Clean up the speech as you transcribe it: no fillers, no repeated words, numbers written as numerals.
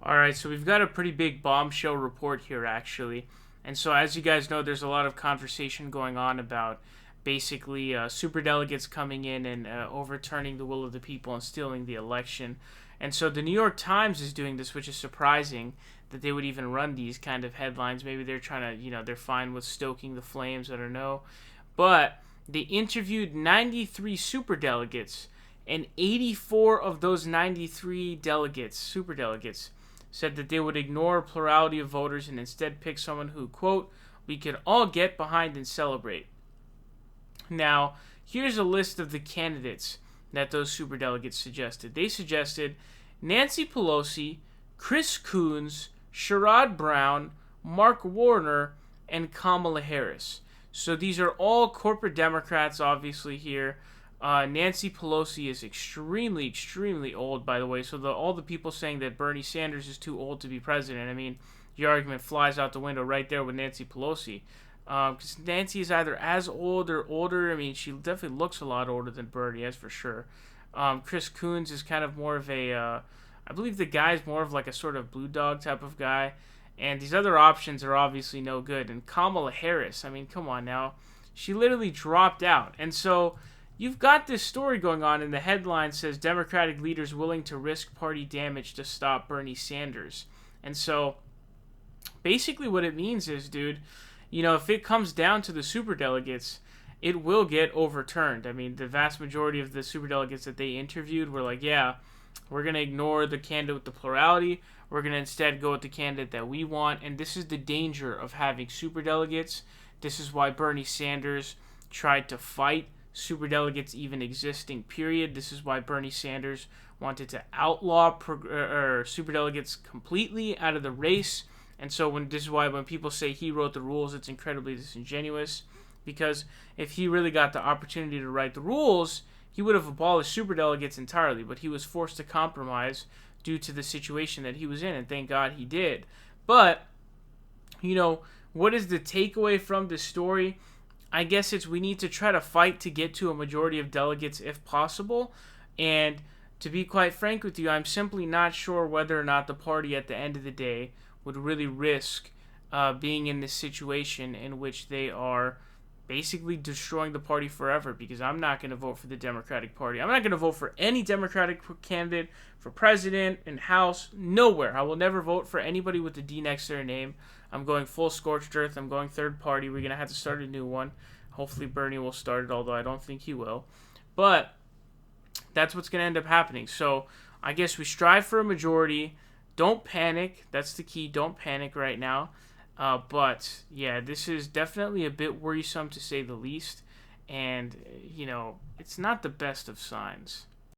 All right, so we've got a pretty big bombshell report here, actually. And so, as you guys know, there's a lot of conversation going on about basically superdelegates coming in and overturning the will of the people and stealing the election. And so, the New York Times is doing this, which is surprising that they would even run these kind of headlines. Maybe they're trying to, they're fine with stoking the flames. I don't know. But they interviewed 93 superdelegates, and 84 of those 93 delegates, superdelegates, said that they would ignore a plurality of voters and instead pick someone who, quote, we could all get behind and celebrate. Now, here's a list of the candidates that those superdelegates suggested. They suggested Nancy Pelosi, Chris Coons, Sherrod Brown, Mark Warner, and Kamala Harris. So these are all corporate Democrats, obviously, here. Nancy Pelosi is extremely, extremely old, by the way. So all the people saying that Bernie Sanders is too old to be president, I mean, the argument flies out the window right there with Nancy Pelosi. Because Nancy is either as old or older. I mean, she definitely looks a lot older than Bernie, that's for sure. Chris Coons is kind of more of a, I believe the guy's more of like a sort of blue dog type of guy. And these other options are obviously no good. And Kamala Harris, I mean, come on now. She literally dropped out. And so you've got this story going on, and the headline says Democratic leaders willing to risk party damage to stop Bernie Sanders. And so basically what it means is, dude, if it comes down to the superdelegates, it will get overturned. I mean, the vast majority of the superdelegates that they interviewed were like, yeah, we're going to ignore the candidate with the plurality. We're going to instead go with the candidate that we want. And this is the danger of having superdelegates. This is why Bernie Sanders tried to fight superdelegates even existing, period. This is why Bernie Sanders wanted to outlaw superdelegates completely out of the race. And so this is why when people say he wrote the rules, it's incredibly disingenuous. Because if he really got the opportunity to write the rules, he would have abolished superdelegates entirely. But he was forced to compromise due to the situation that he was in, and thank God he did. But, what is the takeaway from this story? I guess it's we need to try to fight to get to a majority of delegates if possible. And to be quite frank with you, I'm simply not sure whether or not the party at the end of the day would really risk being in this situation in which they are basically destroying the party forever, because I'm not going to vote for the Democratic Party. I'm not going to vote for any Democratic candidate for president and House, nowhere. I will never vote for anybody with a D next to their name. I'm going full scorched earth. I'm going third party. We're going to have to start a new one. Hopefully Bernie will start it, although I don't think he will. But that's what's going to end up happening. So I guess we strive for a majority. Don't panic. That's the key. Don't panic right now. But, yeah, this is definitely a bit worrisome to say the least. And, it's not the best of signs.